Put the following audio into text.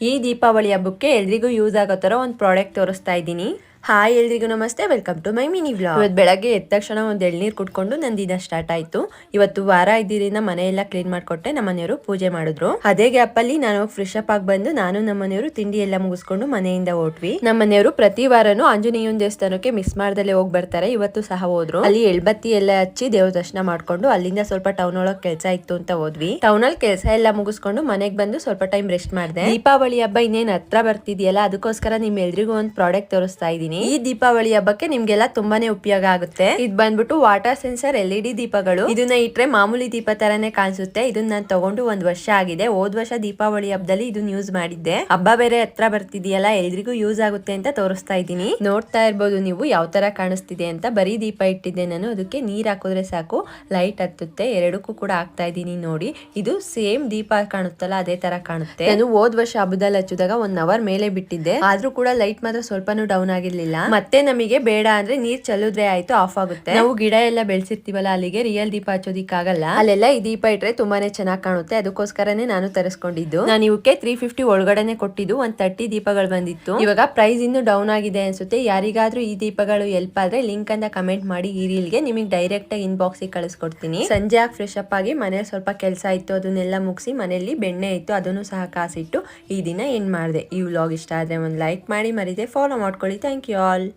ಈ ದೀಪಾವಳಿ ಹಬ್ಬಕ್ಕೆ ಎಲ್ರಿಗೂ ಯೂಸ್ ಆಗೋ ತರ ಒಂದು ಪ್ರಾಡಕ್ಟ್ ತೋರಿಸ್ತಾ ಇದ್ದೀನಿ. ಹಾಯ್ ಎಲ್ರಿಗೂ ನಮಸ್ತೆ, welcome to my mini vlog. ಇವತ್ತು ಬೆಳಗ್ಗೆ ಎದ್ದ ತಕ್ಷಣ ಒಂದು ಎಳ್ನೀರು ಕುಟ್ಕೊಂಡು ನನ್ನ ದಿನ ಸ್ಟಾರ್ಟ್ ಆಯ್ತು. ಇವತ್ತು ವಾರ ಇದ್ದಿರಿಂದ ಮನೆಯೆಲ್ಲ ಕ್ಲೀನ್ ಮಾಡ್ಕೊಟ್ಟೆ. ನಮ್ಮ ಮನೆಯವರು ಪೂಜೆ ಮಾಡಿದ್ರು. ಅದೇ ಗ್ಯಾಪ್ ಅಲ್ಲಿ ನಾನು ಫ್ರೆಶ್ ಅಪ್ ಆಗಿ ಬಂದು ನಾನು ನಮ್ಮ ಮನೆಯವರು ತಿಂಡಿ ಎಲ್ಲ ಮುಗಿಸ್ಕೊಂಡು ಮನೆಯಿಂದ ಹೊರಟ್ವಿ. ನಮ್ಮ ಮನೆಯವರು ಪ್ರತಿ ವಾರನೂ ಆಂಜನೇಯನ ದೇವಸ್ಥಾನಕ್ಕೆ ಮಿಸ್ ಮಾಡ್ದಲ್ಲೇ ಹೋಗಿ ಬರ್ತಾರೆ. ಇವತ್ತು ಸಹ ಹೋದ್ರು. ಅಲ್ಲಿ ಎಳ್ಬತ್ತಿ ಎಲ್ಲ ಹಚ್ಚಿ ದೇವ್ರ ದರ್ಶನ ಮಾಡ್ಕೊಂಡು ಅಲ್ಲಿಂದ ಸ್ವಲ್ಪ ಟೌನ್ ಒಳಗೆ ಕೆಲಸ ಇತ್ತು ಅಂತ ಹೋದ್ವಿ. ಟೌನ್ ಅಲ್ಲಿ ಕೆಲಸ ಎಲ್ಲ ಮುಗಿಸ್ಕೊಂಡು ಮನೆಗೆ ಬಂದು ಸ್ವಲ್ಪ ಟೈಮ್ ರೆಸ್ಟ್ ಮಾಡಿದೆ. ದೀಪಾವಳಿ ಹಬ್ಬ ಇನ್ನೇನ್ ಹತ್ರ ಬರ್ತಿದ್ಯಲ್ಲ, ಅದಕ್ಕೋಸ್ಕರ ನಿಮ್ ಎಲ್ರಿಗೂ ಒಂದು ಪ್ರಾಡಕ್ಟ್ ತೋರಿಸ್ತಾ ಇದ್ದೀನಿ. ಈ ದೀಪಾವಳಿ ಹಬ್ಬಕ್ಕೆ ನಿಮ್ಗೆಲ್ಲ ತುಂಬಾನೇ ಉಪಯೋಗ ಆಗುತ್ತೆ. ಇದು ಬಂದ್ಬಿಟ್ಟು ವಾಟರ್ ಸೆನ್ಸರ್ LED ದೀಪಗಳು. ಇದನ್ನ ಇಟ್ರೆ ಮಾಮೂಲಿ ದೀಪ ತರಾನೇ ಕಾಣಿಸುತ್ತೆ. ಇದನ್ನ ನಾನು ತಗೊಂಡು 1 ವರ್ಷ ಆಗಿದೆ. ಹೋದ್ ವರ್ಷ ದೀಪಾವಳಿ ಹಬ್ಬದಲ್ಲಿ ಇದನ್ನ ಯೂಸ್ ಮಾಡಿದ್ದೆ. ಹಬ್ಬ ಬೇರೆ ಹತ್ರ ಬರ್ತಿದೆಯಲ್ಲ, ಎಲ್ರಿಗೂ ಯೂಸ್ ಆಗುತ್ತೆ ಅಂತ ತೋರಿಸ್ತಾ ಇದ್ದೀನಿ. ನೋಡ್ತಾ ಇರ್ಬೋದು ನೀವು ಯಾವ ತರ ಕಾಣಿಸ್ತಿದೆ ಅಂತ. ಬರೀ ದೀಪ ಇಟ್ಟಿದ್ದೆ ನಾನು. ಅದಕ್ಕೆ ನೀರ್ ಹಾಕಿದ್ರೆ ಸಾಕು, ಲೈಟ್ ಹತ್ತುತ್ತೆ. ಎರಡಕ್ಕೂ ಕೂಡ ಹಾಕ್ತಾ ಇದ್ದೀನಿ ನೋಡಿ. ಇದು ಸೇಮ್ ದೀಪ ಕಾಣುತ್ತಲ್ಲ, ಅದೇ ತರ ಕಾಣುತ್ತೆ. ನಾನು ಹೋದ್ ವರ್ಷ ಹಬ್ಬದಲ್ಲಿ ಹಚ್ಚಿದಾಗ 1 ಅವರ್ ಮೇಲೆ ಬಿಟ್ಟಿದ್ದೆ. ಆದ್ರೂ ಕೂಡ ಲೈಟ್ ಮಾತ್ರ ಸ್ವಲ್ಪನೂ ಡೌನ್ ಆಗಿರ್ಲಿಲ್ಲ. ಮತ್ತೆ ನಮಗೆ ಬೇಡ ಅಂದ್ರೆ ನೀರ್ ಚಲ್ಲಿದ್ರೆ ಆಯ್ತು, ಆಫ್ ಆಗುತ್ತೆ. ನಾವು ಗಿಡ ಎಲ್ಲ ಬೆಳೆಸಿರ್ತೀವಲ್ಲ, ಅಲ್ಲಿಗೆ ರಿಯಲ್ ದೀಪ ಹಚ್ಚೋದಿಕ್ಕಾಗಲ್ಲ. ಅಲ್ಲೆಲ್ಲ ಈ ದೀಪ ಇಟ್ರೆ ತುಂಬಾನೇ ಚೆನ್ನಾಗಿ ಕಾಣುತ್ತೆ. ಅದಕ್ಕೋಸ್ಕರನೇ ನಾನು ತರಿಸ್ಕೊಂಡಿದ್ದು. ನಾನು ಇವಕ್ಕೆ 350 ಒಳಗಡೆನೆ ಕೊಟ್ಟಿದ್ದು. 130 ದೀಪಗಳು ಬಂದಿತ್ತು. ಇವಾಗ ಪ್ರೈಸ್ ಇನ್ನು ಡೌನ್ ಆಗಿದೆ ಅನ್ಸುತ್ತೆ. ಯಾರಿಗಾದ್ರೂ ಈ ದೀಪಗಳು ಹೆಲ್ಪ್ ಆದ್ರೆ ಲಿಂಕ್ ಅನ್ನ ಕಮೆಂಟ್ ಮಾಡಿ. ಈ ರೀಲ್ಗೆ ನಿಮಗೆ ಡೈರೆಕ್ಟ್ ಆಗಿ ಇನ್ಬಾಕ್ಸ್ ಗೆ ಕಳಿಸ್ಕೊಡ್ತೀನಿ. ಸಂಜೆ ಆಗಿ ಫ್ರೆಶ್ ಅಪ್ ಆಗಿ ಮನೇಲಿ ಸ್ವಲ್ಪ ಕೆಲಸ ಇತ್ತು, ಅದನ್ನೆಲ್ಲ ಮುಗಿಸಿ ಮನೆಯಲ್ಲಿ ಬೆಣ್ಣೆ ಇತ್ತು, ಅದನ್ನು ಸಹ ಕಾಸಿಟ್ಟು ಈ ದಿನ ಏನ್ ಮಾಡಿದೆ. ಈ ವ್ಲಾಗ್ ಇಷ್ಟ ಆದ್ರೆ ಒಂದು ಲೈಕ್ ಮಾಡಿ, ಮರಿದೆ ಫಾಲೋ ಮಾಡ್ಕೊಳ್ಳಿ. Thank you all.